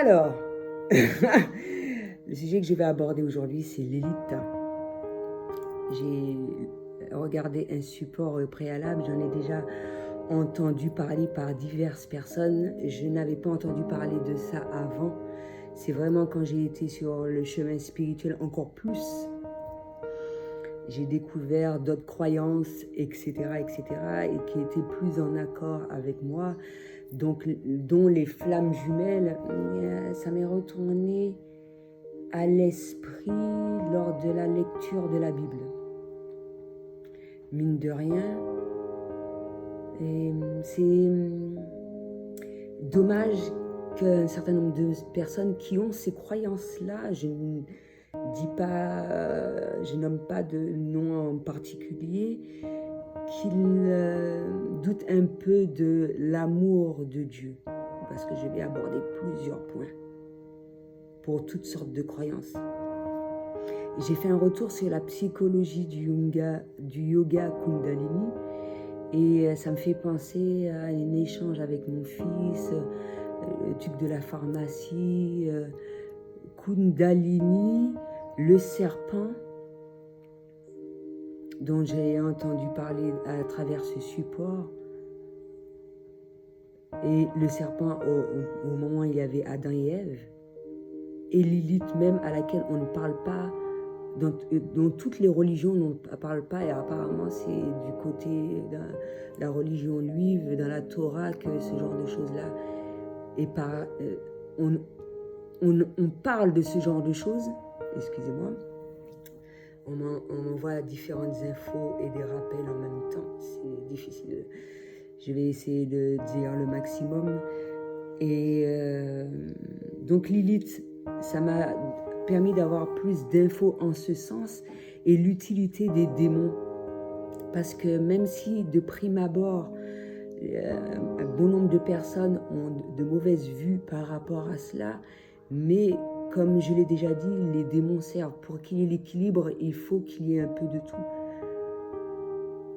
Alors, le sujet que je vais aborder aujourd'hui, c'est l'élite. J'ai regardé un support préalable, j'en ai déjà entendu parler par diverses personnes. Je n'avais pas entendu parler de ça avant. C'est vraiment quand j'ai été sur le chemin spirituel encore plus. J'ai découvert d'autres croyances, etc., et qui étaient plus en accord avec moi, donc, dont les flammes jumelles. Ça m'est retourné à l'esprit lors de la lecture de la Bible. Mine de rien, c'est dommage qu'un certain nombre de personnes qui ont ces croyances-là, je ne dis pas, je nomme pas de nom en particulier, qu'ils doutent un peu de l'amour de Dieu, parce que je vais aborder plusieurs points pour toutes sortes de croyances. J'ai fait un retour sur la psychologie du yoga Kundalini, et ça me fait penser à un échange avec mon fils, le truc de la pharmacie, Kundalini, le serpent, dont j'ai entendu parler à travers ce support. Et le serpent, au moment où il y avait Adam et Ève, et Lilith même, à laquelle on ne parle pas, dont toutes les religions ne parlent pas, et apparemment c'est du côté de la religion juive, dans la Torah, que ce genre de choses-là, on parle de ce genre de choses, excusez-moi, on m'envoie différentes infos et des rappels en même temps, c'est difficile. Je vais essayer de dire le maximum. Et donc Lilith, ça m'a permis d'avoir plus d'infos en ce sens, et l'utilité des démons. Parce que même si de prime abord, un bon nombre de personnes ont de mauvaises vues par rapport à cela, mais comme je l'ai déjà dit, les démons servent. Pour qu'il y ait l'équilibre, il faut qu'il y ait un peu de tout.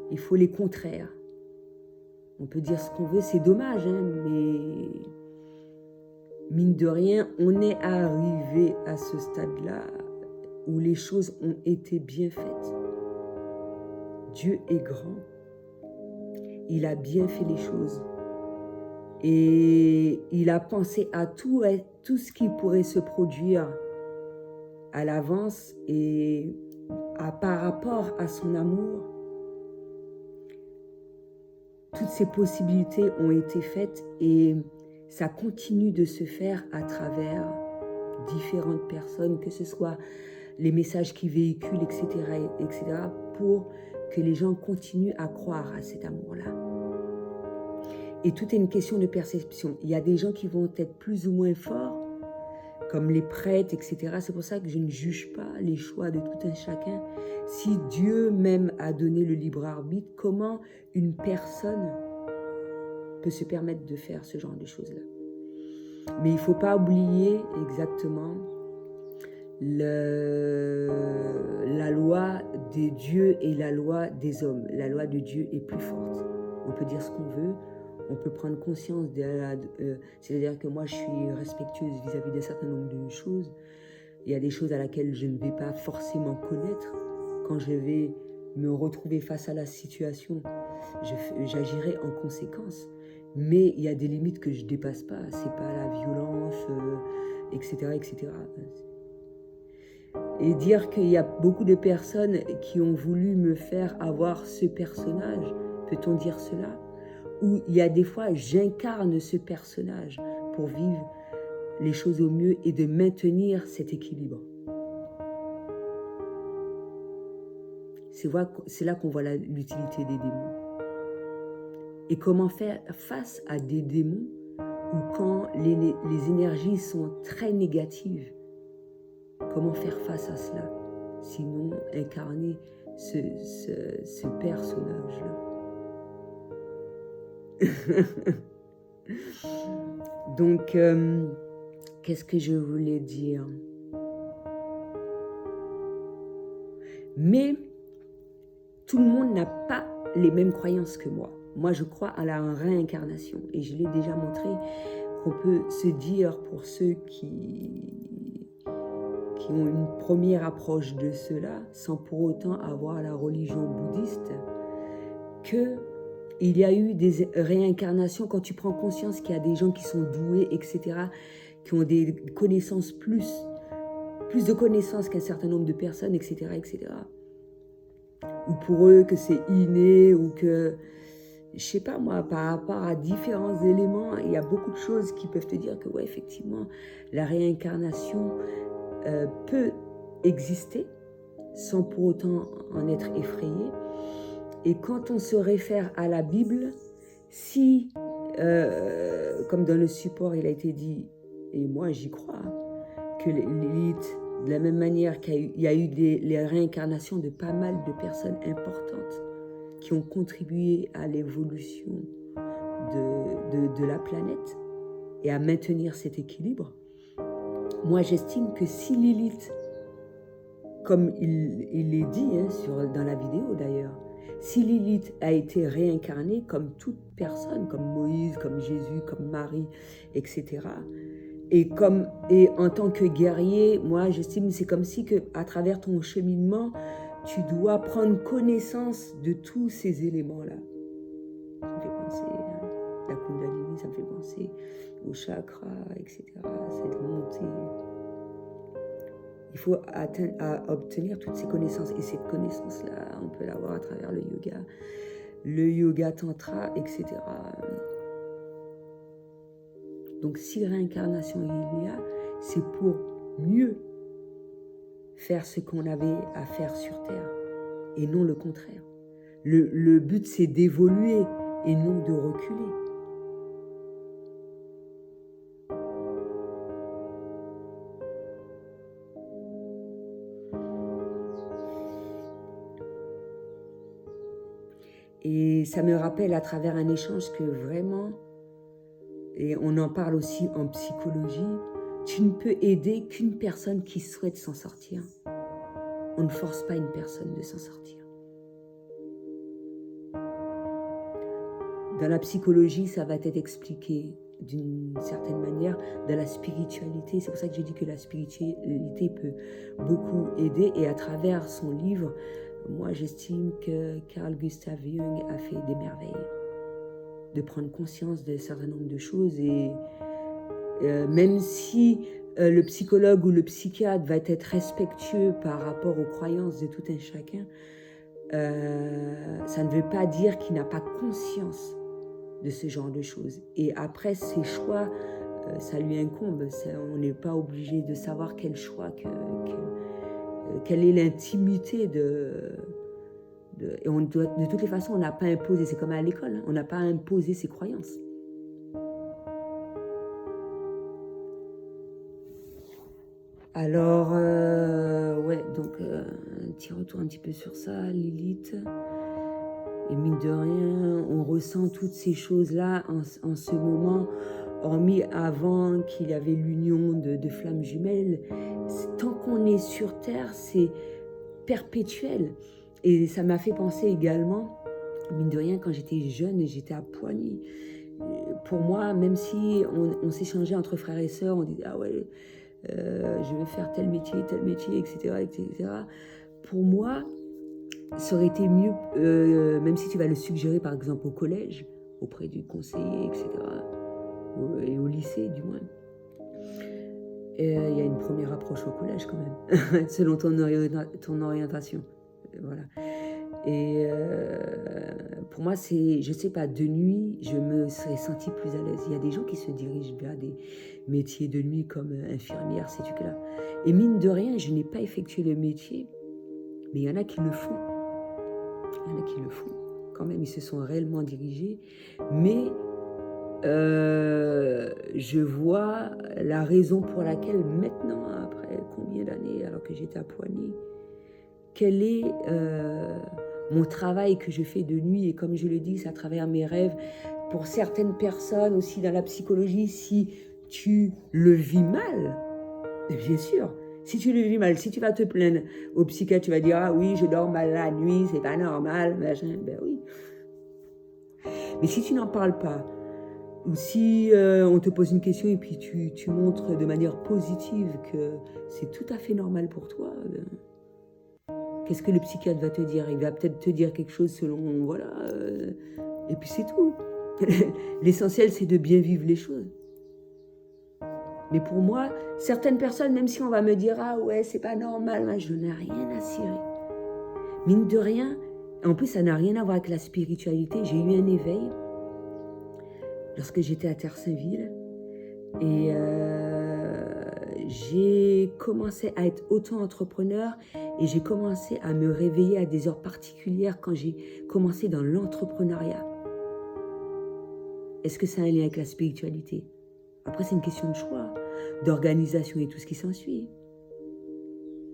Il faut les contraires. On peut dire ce qu'on veut, c'est dommage, hein, mais mine de rien, on est arrivé à ce stade-là où les choses ont été bien faites. Dieu est grand. Il a bien fait les choses. Et il a pensé à tout ce qui pourrait se produire à l'avance, et par rapport à son amour, toutes ces possibilités ont été faites, et ça continue de se faire à travers différentes personnes, que ce soit les messages qu'ils véhiculent, etc., pour que les gens continuent à croire à cet amour-là. Et tout est une question de perception. Il y a des gens qui vont être plus ou moins forts, comme les prêtres, etc. C'est pour ça que je ne juge pas les choix de tout un chacun. Si Dieu même a donné le libre arbitre, comment une personne peut se permettre de faire ce genre de choses-là? Mais il ne faut pas oublier exactement la loi des dieux et la loi des hommes. La loi de Dieu est plus forte. On peut dire ce qu'on veut, on peut prendre conscience c'est-à-dire que moi je suis respectueuse vis-à-vis d'un certain nombre de choses. Il y a des choses à laquelle je ne vais pas forcément connaître. Quand je vais me retrouver face à la situation, j'agirai en conséquence. Mais il y a des limites que je ne dépasse pas. C'est pas la violence, etc., etc. Et dire qu'il y a beaucoup de personnes qui ont voulu me faire avoir ce personnage, peut-on dire cela? Où il y a des fois, j'incarne ce personnage pour vivre les choses au mieux et de maintenir cet équilibre. C'est là qu'on voit l'utilité des démons. Et comment faire face à des démons, ou quand les énergies sont très négatives. Comment faire face à cela? Sinon, incarner ce personnage-là. Donc, qu'est-ce que je voulais dire? Mais tout le monde n'a pas les mêmes croyances que moi. Moi, je crois à la réincarnation, et je l'ai déjà montré qu'on peut se dire pour ceux qui ont une première approche de cela, sans pour autant avoir la religion bouddhiste, que il y a eu des réincarnations quand tu prends conscience qu'il y a des gens qui sont doués, etc., qui ont des connaissances plus de connaissances qu'un certain nombre de personnes, etc., etc. Ou pour eux que c'est inné, ou que, je sais pas moi, par rapport à différents éléments, il y a beaucoup de choses qui peuvent te dire que, ouais, effectivement, la réincarnation peut exister sans pour autant en être effrayé. Et quand on se réfère à la Bible, si, comme dans le support il a été dit, et moi j'y crois, que l'élite, de la même manière qu'il y a eu les réincarnations de pas mal de personnes importantes qui ont contribué à l'évolution de la planète et à maintenir cet équilibre, moi j'estime que si Lilith, comme il est dit dans la vidéo d'ailleurs, si Lilith a été réincarnée comme toute personne, comme Moïse, comme Jésus, comme Marie, etc., et en tant que guerrier, moi j'estime que c'est comme si que, à travers ton cheminement, tu dois prendre connaissance de tous ces éléments-là. Ça me fait penser à la Kundalini, ça me fait penser au chakra, etc. Cette montée. Il faut obtenir toutes ces connaissances. Et cette connaissance-là, on peut l'avoir à travers le yoga tantra, etc. Donc, si réincarnation il y a, c'est pour mieux faire ce qu'on avait à faire sur Terre, et non le contraire. Le but, c'est d'évoluer et non de reculer. Et ça me rappelle à travers un échange que vraiment, et on en parle aussi en psychologie, tu ne peux aider qu'une personne qui souhaite s'en sortir. On ne force pas une personne de s'en sortir. Dans la psychologie, ça va être expliqué d'une certaine manière. Dans la spiritualité, c'est pour ça que je dis que la spiritualité peut beaucoup aider. Et à travers son livre, moi j'estime que Carl Gustav Jung a fait des merveilles. De prendre conscience d'un certain nombre de choses. Et même si le psychologue ou le psychiatre va être respectueux par rapport aux croyances de tout un chacun, ça ne veut pas dire qu'il n'a pas conscience de ce genre de choses. Et après, ses choix, ça lui incombe. On n'est pas obligé de savoir quel choix, quelle est l'intimité et on doit, de toutes les façons, on n'a pas imposé, c'est comme à l'école, on n'a pas imposé ses croyances. Alors, ouais, donc, un petit retour un petit peu sur ça, Lilith. Et mine de rien, on ressent toutes ces choses-là en ce moment, hormis avant qu'il y avait l'union de flammes jumelles. Tant qu'on est sur Terre, c'est perpétuel. Et ça m'a fait penser également, mine de rien, quand j'étais jeune et j'étais à Poigny. Pour moi, même si on s'échangeait entre frères et sœurs, on disait « Ah ouais, je vais faire tel métier, etc. etc. » Pour moi, ça aurait été mieux, même si tu vas le suggérer par exemple au collège, auprès du conseiller, etc. Et au lycée du moins. Il y a une première approche au collège quand même, selon ton orientation. Voilà. Et pour moi, je sais pas, de nuit, je me serais sentie plus à l'aise. Il y a des gens qui se dirigent vers des métiers de nuit comme infirmière, ces trucs-là. Et mine de rien, je n'ai pas effectué le métier, mais il y en a qui le font. Il y en a qui le font. Quand même, ils se sont réellement dirigés. Mais je vois la raison pour laquelle maintenant, après combien d'années, alors que j'étais à Poigny, quel est mon travail que je fais de nuit. Et comme je le dis, c'est à travers mes rêves. Pour certaines personnes aussi dans la psychologie, si tu le vis mal, bien sûr, si tu le vis mal, si tu vas te plaindre au psychiatre, tu vas dire « Ah oui, je dors mal la nuit, c'est pas normal, machin. » Ben oui. Mais si tu n'en parles pas, Ou si on te pose une question et puis tu montres de manière positive que c'est tout à fait normal pour toi, qu'est-ce que le psychiatre va te dire? Il va peut-être te dire quelque chose selon, voilà, et puis c'est tout. L'essentiel, c'est de bien vivre les choses. Mais pour moi, certaines personnes, même si on va me dire « Ah ouais, c'est pas normal », moi, je n'ai rien à cirer. Mine de rien, en plus, ça n'a rien à voir avec la spiritualité. J'ai eu un éveil lorsque j'étais à Terre-Saint-Ville et j'ai commencé à être auto-entrepreneur et j'ai commencé à me réveiller à des heures particulières quand j'ai commencé dans l'entrepreneuriat. Est-ce que ça a un lien avec la spiritualité? Après, c'est une question de choix, d'organisation et tout ce qui s'ensuit.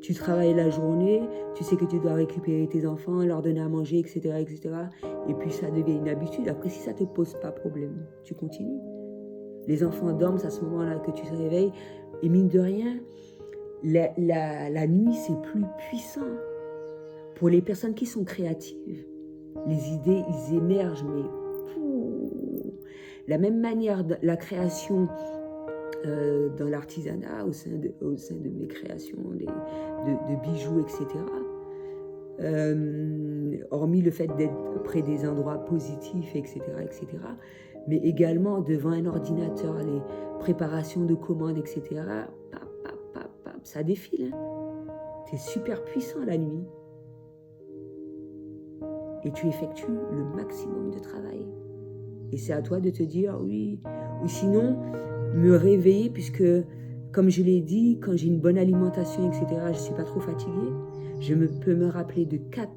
Tu travailles la journée, tu sais que tu dois récupérer tes enfants, leur donner à manger, etc., etc. Et puis ça devient une habitude. Après, si ça ne te pose pas problème, tu continues. Les enfants dorment, c'est à ce moment-là que tu te réveilles. Et mine de rien, la nuit, c'est plus puissant. Pour les personnes qui sont créatives, les idées, ils émergent, mais la même manière, la création dans l'artisanat, au sein de mes créations de bijoux, etc. Hormis le fait d'être près des endroits positifs, etc., mais également devant un ordinateur, les préparations de commandes, etc., ça défile. Hein. Tu es super puissant la nuit. Et tu effectues le maximum de travail. Et c'est à toi de te dire oui, ou sinon me réveiller, puisque comme je l'ai dit, quand j'ai une bonne alimentation, etc., je ne suis pas trop fatiguée, peux me rappeler de 4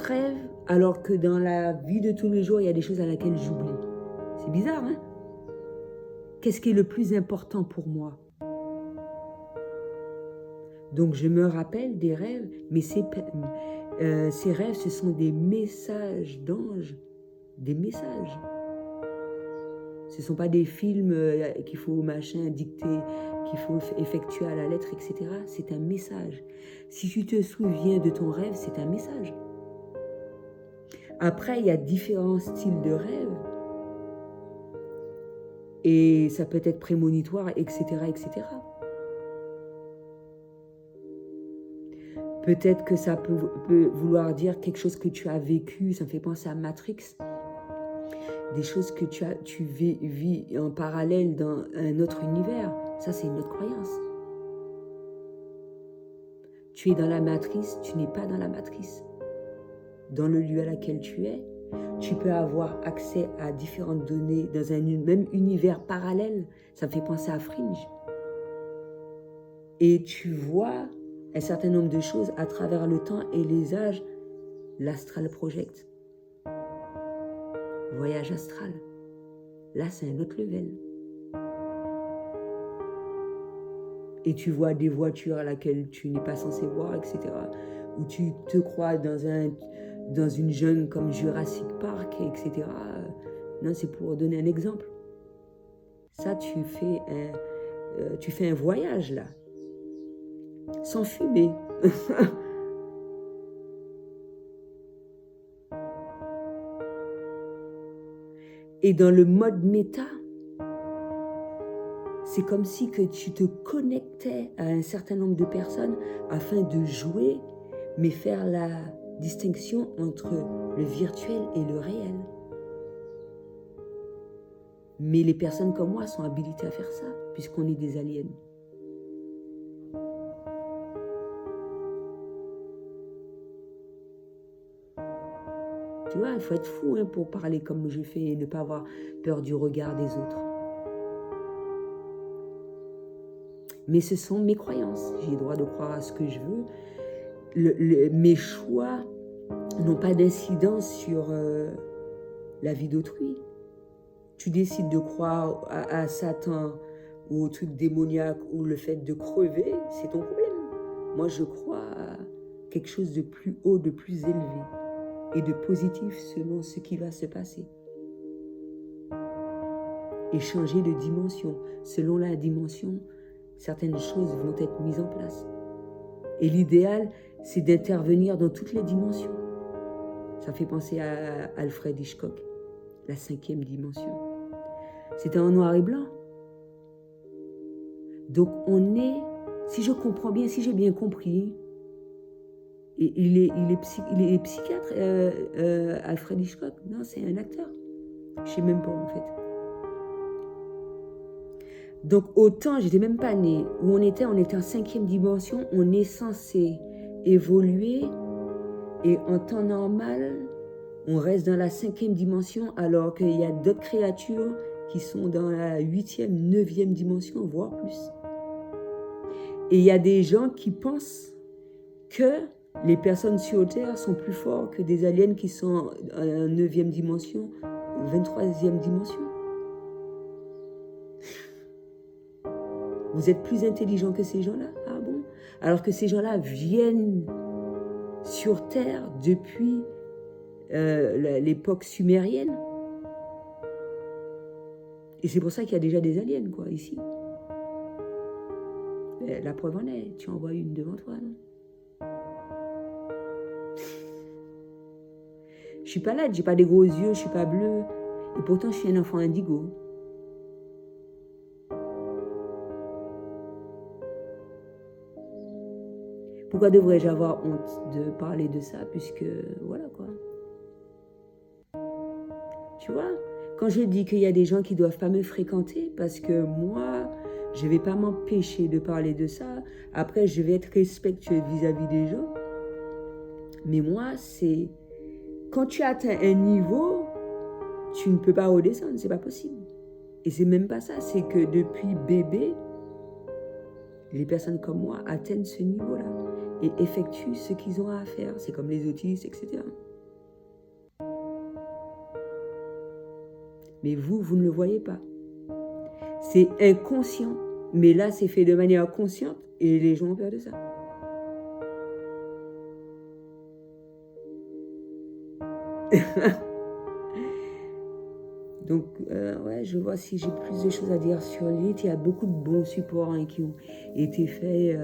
rêves, alors que dans la vie de tous les jours, il y a des choses à laquelle j'oublie. C'est bizarre, hein? Qu'est-ce qui est le plus important pour moi? Donc je me rappelle des rêves, mais ces rêves, ce sont des messages d'anges, des messages. Ce ne sont pas des films qu'il faut machin dicter, qu'il faut effectuer à la lettre, etc. C'est un message. Si tu te souviens de ton rêve, c'est un message. Après, il y a différents styles de rêves. Et ça peut être prémonitoire, etc., etc. Peut-être que ça peut vouloir dire quelque chose que tu as vécu. Ça me fait penser à Matrix. Des choses que tu vis en parallèle dans un autre univers. Ça, c'est une autre croyance. Tu es dans la matrice, tu n'es pas dans la matrice. Dans le lieu à laquelle tu es, tu peux avoir accès à différentes données dans un même univers parallèle. Ça me fait penser à Fringe. Et tu vois un certain nombre de choses à travers le temps et les âges. L'astral project. Voyage astral. Là, c'est un autre level. Et tu vois des voitures à laquelle tu n'es pas censé voir, etc. Ou tu te crois dans une jungle comme Jurassic Park, etc. Non, c'est pour donner un exemple. Ça, tu fais un voyage, là. Sans fumer. Et dans le mode méta, c'est comme si que tu te connectais à un certain nombre de personnes afin de jouer, mais faire la distinction entre le virtuel et le réel. Mais les personnes comme moi sont habilitées à faire ça, puisqu'on est des aliens. Tu vois, il faut être fou pour parler comme je fais et ne pas avoir peur du regard des autres. Mais ce sont mes croyances. J'ai le droit de croire à ce que je veux. Mes choix n'ont pas d'incidence sur la vie d'autrui. Tu décides de croire à Satan ou au truc démoniaque ou le fait de crever, c'est ton problème. Moi, je crois à quelque chose de plus haut, de plus élevé et de positif selon ce qui va se passer. Et changer de dimension. Selon la dimension, certaines choses vont être mises en place. Et l'idéal, c'est d'intervenir dans toutes les dimensions. Ça fait penser à Alfred Hitchcock. la 5e dimension. C'était en noir et blanc. Donc on est, si je comprends bien, si j'ai bien compris, et il est psychiatre, Alfred Hitchcock. Non, c'est un acteur. Je sais même pas en fait. Donc autant, j'étais même pas née, où on était en 5e dimension, on est censé évoluer, et en temps normal, on reste dans la 5e dimension, alors qu'il y a d'autres créatures qui sont dans la 8e, 9e dimension, voire plus. Et il y a des gens qui pensent que les personnes sur Terre sont plus forts que des aliens qui sont en 9e dimension, 23e dimension. Vous êtes plus intelligent que ces gens-là? Ah bon? Alors que ces gens-là viennent sur Terre depuis l'époque sumérienne. Et c'est pour ça qu'il y a déjà des aliens, quoi, ici. La preuve en est, tu en vois une devant toi, non? Je suis pas laide, j'ai pas des gros yeux, je suis pas bleue. Et pourtant, je suis un enfant indigo. Pourquoi devrais-je avoir honte de parler de ça, puisque, voilà, quoi. Tu vois, quand je dis qu'il y a des gens qui ne doivent pas me fréquenter, parce que moi, je ne vais pas m'empêcher de parler de ça. Après, je vais être respectueux vis-à-vis des gens. Mais moi, c'est... Quand tu atteins un niveau, tu ne peux pas redescendre, c'est pas possible. Et c'est même pas ça, c'est que depuis bébé, les personnes comme moi atteignent ce niveau-là et effectuent ce qu'ils ont à faire. C'est comme les autistes, etc. Mais vous ne le voyez pas. C'est inconscient. Mais là, c'est fait de manière consciente et les gens ont peur de ça. Donc, ouais, je vois si j'ai plus de choses à dire sur Lilith. Il y a beaucoup de bons supports qui ont été faits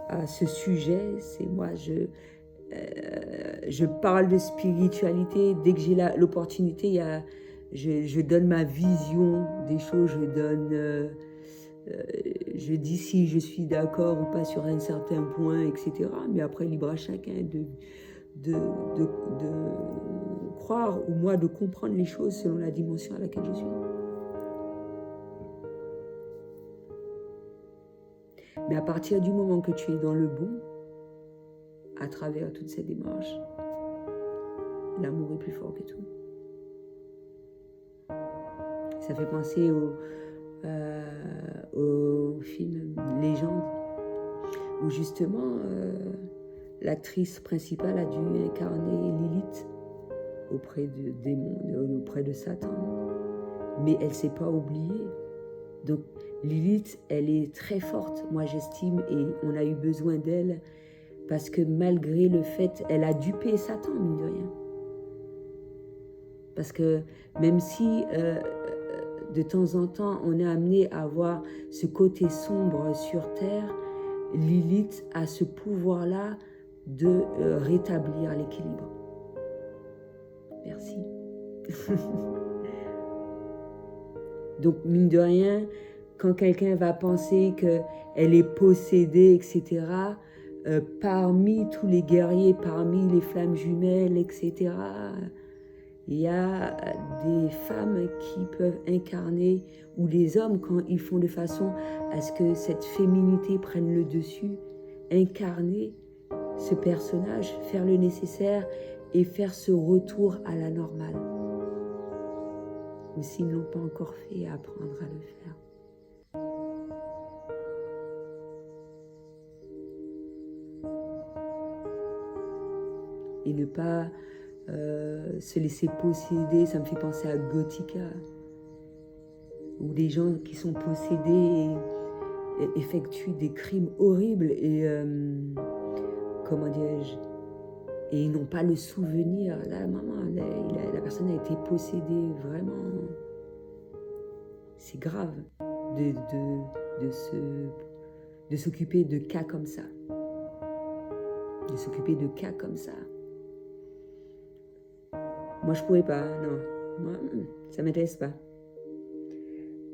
à ce sujet. C'est moi, je parle de spiritualité. Dès que j'ai l'opportunité, je donne ma vision des choses, je dis si je suis d'accord ou pas sur un certain point, etc. Mais après, libre à chacun de croire ou moi de comprendre les choses selon la dimension à laquelle je suis. Mais à partir du moment que tu es dans le bon, à travers toutes ces démarches, l'amour est plus fort que tout. Ça fait penser au film Légende, où justement l'actrice principale a dû incarner Lilith auprès de démons, auprès de Satan. Mais elle ne s'est pas oubliée. Donc Lilith, elle est très forte, moi j'estime, et on a eu besoin d'elle parce que malgré le fait, elle a dupé Satan, mine de rien. Parce que même si de temps en temps on est amené à voir ce côté sombre sur Terre, Lilith a ce pouvoir-là de rétablir l'équilibre. Merci. Donc, mine de rien, quand quelqu'un va penser qu'elle est possédée, etc., parmi tous les guerriers, parmi les flammes jumelles, etc., il y a des femmes qui peuvent incarner, ou des hommes, quand ils font de façon à ce que cette féminité prenne le dessus, incarner ce personnage, faire le nécessaire et faire ce retour à la normale. Ou s'ils ne l'ont pas encore fait, apprendre à le faire. Et ne pas se laisser posséder, ça me fait penser à Gothica, où des gens qui sont possédés et effectuent des crimes horribles et, comment dirais-je, et ils n'ont pas le souvenir. Là, maman, la personne a été possédée, vraiment. C'est grave de s'occuper de cas comme ça. de s'occuper de cas comme ça. Moi, je pourrais pas, non. Moi, ça m'intéresse pas.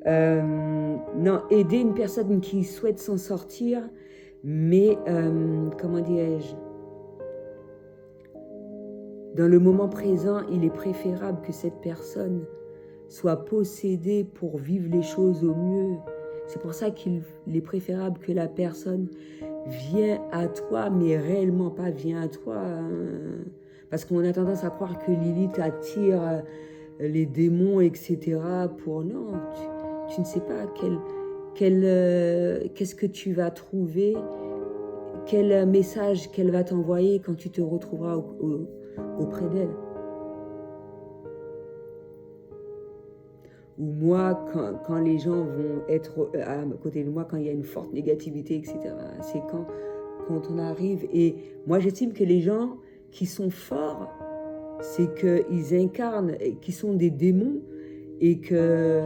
Non, aider une personne qui souhaite s'en sortir, mais, comment dirais-je, dans le moment présent, il est préférable que cette personne soit possédée pour vivre les choses au mieux. C'est pour ça qu'il est préférable que la personne vienne à toi, mais réellement pas vient à toi. Parce qu'on a tendance à croire que Lilith attire les démons, etc. Pour non, tu ne sais pas qu'est-ce que tu vas trouver, quel message qu'elle va t'envoyer quand tu te retrouveras auprès d'elle. Ou moi, quand les gens vont être à côté de moi, quand il y a une forte négativité, etc., c'est quand on arrive. Et moi, j'estime que les gens qui sont forts, c'est qu'ils incarnent, qu'ils sont des démons et que,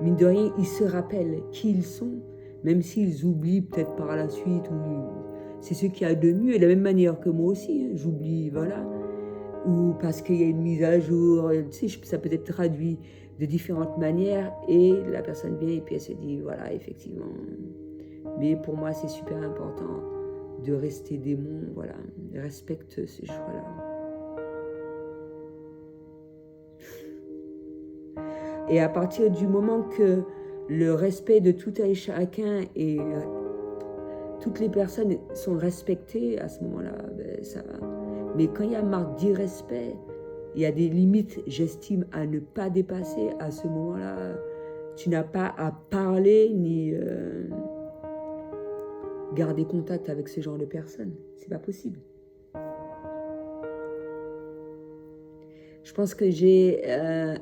mine de rien, ils se rappellent qui ils sont, même s'ils oublient peut-être par la suite. Ou c'est ce qu'il y a de mieux. Et de la même manière que moi aussi, hein, j'oublie, voilà. Ou parce qu'il y a une mise à jour, tu sais, ça peut être traduit de différentes manières et la personne vient et puis elle se dit, voilà, effectivement. Mais pour moi, c'est super important de rester démon, voilà. Respecte ce choix-là. Et à partir du moment que le respect de tout un et chacun et toutes les personnes sont respectées, à ce moment-là, ben, ça va. Mais quand il y a marque d'irrespect, il y a des limites, j'estime, à ne pas dépasser. À ce moment-là, tu n'as pas à parler ni garder contact avec ce genre de personnes. C'est pas possible. Je pense que j'ai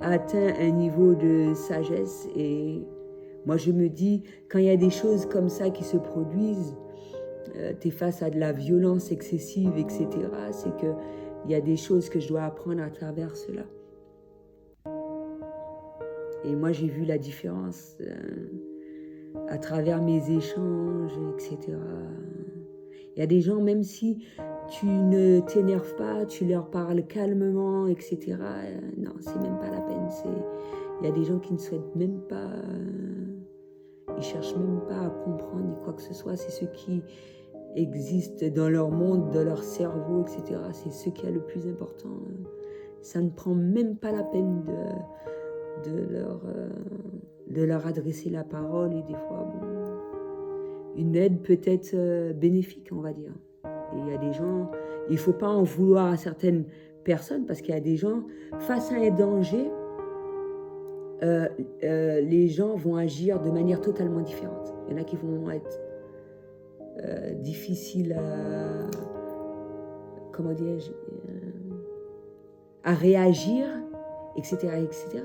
atteint un niveau de sagesse et moi je me dis, quand il y a des choses comme ça qui se produisent, tu es face à de la violence excessive, etc., c'est qu'il y a des choses que je dois apprendre à travers cela. Et moi, j'ai vu la différence à travers mes échanges, etc. Il y a des gens, même si tu ne t'énerves pas, tu leur parles calmement, etc. Non, c'est même pas la peine. Il y a des gens qui ne souhaitent même pas, ils cherchent même pas à comprendre ni quoi que ce soit. C'est ceux qui existent dans leur monde, dans leur cerveau, etc. C'est ce qui est le plus important. Ça ne prend même pas la peine de leur adresser la parole et des fois, bon, une aide peut être bénéfique, on va dire. Et il y a des gens, il ne faut pas en vouloir à certaines personnes parce qu'il y a des gens, face à un danger, les gens vont agir de manière totalement différente. Il y en a qui vont être difficiles à, comment dirais-je, à réagir, etc., etc.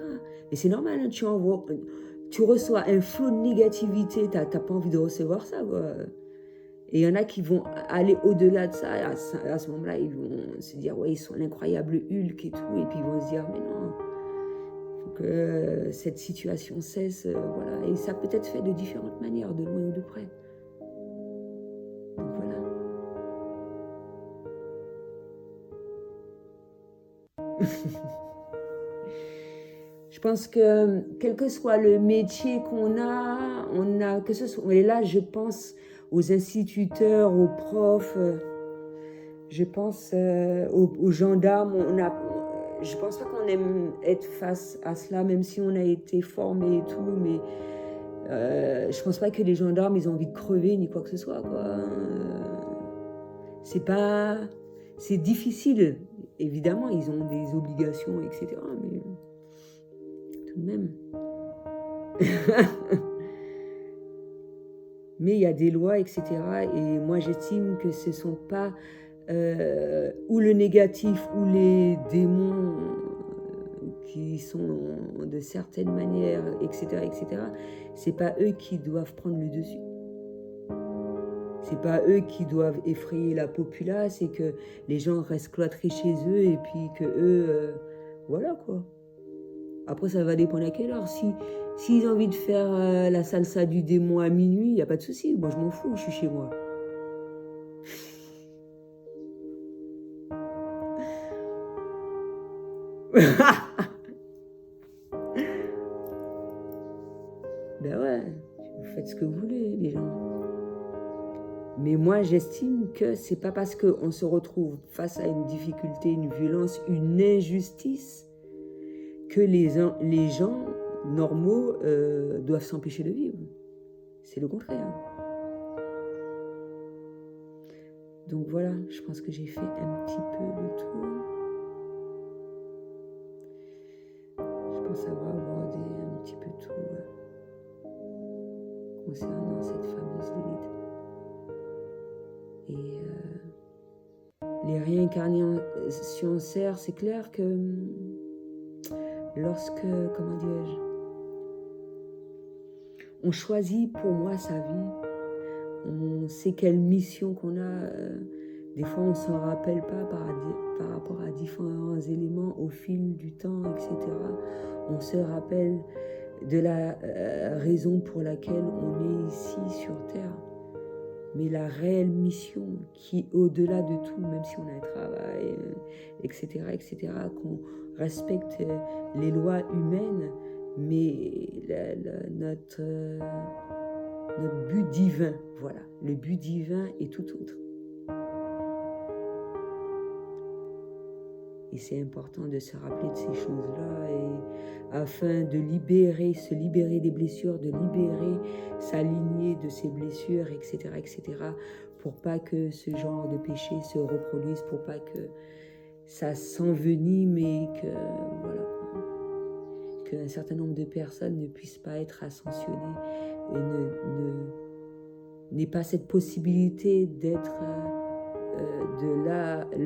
Mais c'est normal, hein, tu reçois un flot de négativité, tu n'as pas envie de recevoir ça, quoi. Et il y en a qui vont aller au-delà de ça. À ce moment-là, ils vont se dire, ouais, ils sont l'incroyable Hulk et tout. Et puis ils vont se dire, mais non, il faut que cette situation cesse. Voilà. Et ça peut être fait de différentes manières, de loin ou de près. Donc voilà. Je pense que quel que soit le métier qu'on a que ce soit, et là je pense aux instituteurs, aux profs, je pense aux gendarmes, je pense pas qu'on aime être face à cela, même si on a été formé et tout, mais je pense pas que les gendarmes ils ont envie de crever ni quoi que ce soit, quoi. C'est difficile, évidemment, ils ont des obligations, etc., mais tout de même. Mais il y a des lois, etc. Et moi, j'estime que ce ne sont pas ou le négatif ou les démons qui sont de certaines manières, etc., etc. Ce n'est pas eux qui doivent prendre le dessus. Ce n'est pas eux qui doivent effrayer la populace et que les gens restent cloîtrés chez eux et puis que eux, voilà quoi. Après, ça va dépendre à quelle heure. S'ils ont envie de faire la salsa du démon à minuit, il n'y a pas de souci. Moi, je m'en fous, je suis chez moi. Ben ouais, vous faites ce que vous voulez, les gens. Mais moi, j'estime que c'est pas parce qu'on se retrouve face à une difficulté, une violence, une injustice, que les gens normaux doivent s'empêcher de vivre. C'est le contraire. Donc voilà, je pense que j'ai fait un petit peu le tour. Je pense avoir abordé un petit peu tout concernant cette fameuse Lilith. Et les réincarnations serres, c'est clair que lorsque, comment dirais-je, on choisit pour moi sa vie, on sait quelle mission qu'on a, des fois on ne s'en rappelle pas par rapport à différents éléments au fil du temps, etc. On se rappelle de la raison pour laquelle on est ici sur Terre. Mais la réelle mission qui, au-delà de tout, même si on a un travail, etc., qu'on respecte les lois humaines, mais notre but divin, voilà, le but divin est tout autre. Et c'est important de se rappeler de ces choses-là, et afin de se libérer des blessures, de libérer sa lignée de ses blessures, etc., pour pas que ce genre de péché se reproduise, pour pas que ça s'envenime et que, voilà, qu'un certain nombre de personnes ne puissent pas être ascensionnées et n'aient pas cette possibilité d'être de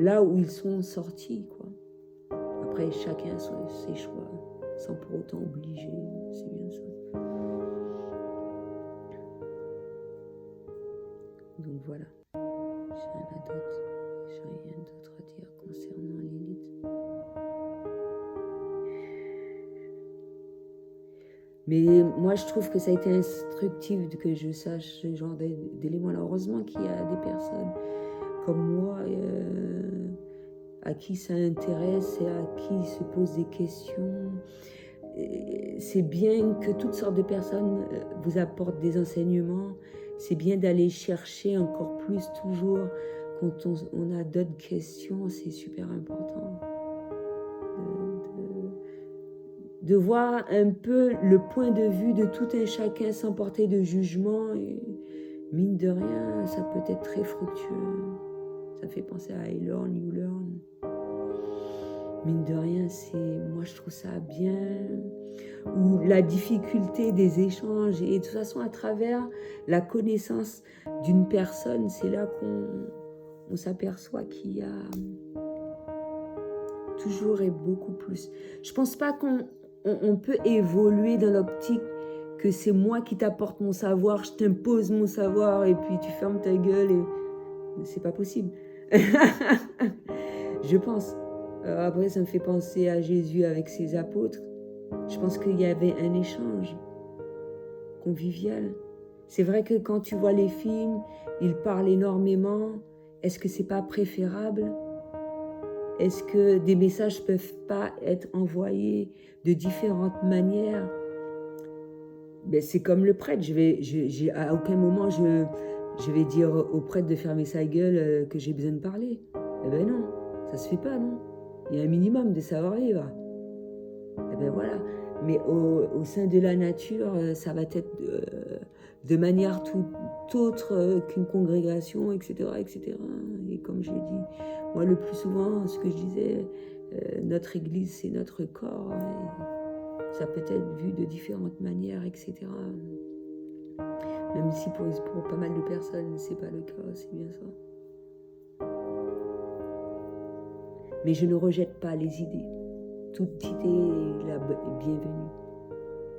là où ils sont sortis, quoi. Après, chacun ses choix, sans pour autant obliger, c'est bien ça. Donc voilà, j'ai rien d'autre à dire concernant Lilith. Mais moi, je trouve que ça a été instructif que je sache ce genre d'éléments. Heureusement qu'il y a des personnes comme moi à qui ça intéresse et à qui se posent des questions. C'est bien que toutes sortes de personnes vous apportent des enseignements. C'est bien d'aller chercher encore plus toujours quand on a d'autres questions. C'est super important de voir un peu le point de vue de tout un chacun sans porter de jugement. Et mine de rien, ça peut être très fructueux. Ça fait penser à I Learn, You Learn. Mine de rien, moi je trouve ça bien. Ou la difficulté des échanges. Et de toute façon, à travers la connaissance d'une personne, c'est là qu'on s'aperçoit qu'il y a toujours et beaucoup plus. Je pense pas qu'on peut évoluer dans l'optique que c'est moi qui t'apporte mon savoir, je t'impose mon savoir et puis tu fermes ta gueule. Et c'est pas possible. Je pense. Après, ça me fait penser à Jésus avec ses apôtres. Je pense qu'il y avait un échange convivial. C'est vrai que quand tu vois les films, ils parlent énormément. Est-ce que c'est pas préférable? Est-ce que des messages peuvent pas être envoyés de différentes manières? Ben, c'est comme le prêtre. À aucun moment je vais dire au prêtre de fermer sa gueule que j'ai besoin de parler. Eh ben non, ça se fait pas, non. Il y a un minimum de savoir-vivre. Eh ben voilà. Mais au sein de la nature, ça va être de manière tout autre qu'une congrégation, etc., etc. Et comme je dis, moi le plus souvent, ce que je disais, notre église, c'est notre corps. Et ça peut être vu de différentes manières, etc. Même si pour pas mal de personnes, c'est pas le cas, c'est bien ça. Mais je ne rejette pas les idées. Toute idée est la bienvenue.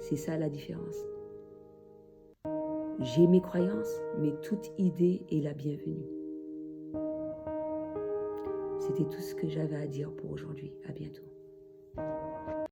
C'est ça la différence. J'ai mes croyances, mais toute idée est la bienvenue. C'était tout ce que j'avais à dire pour aujourd'hui. À bientôt.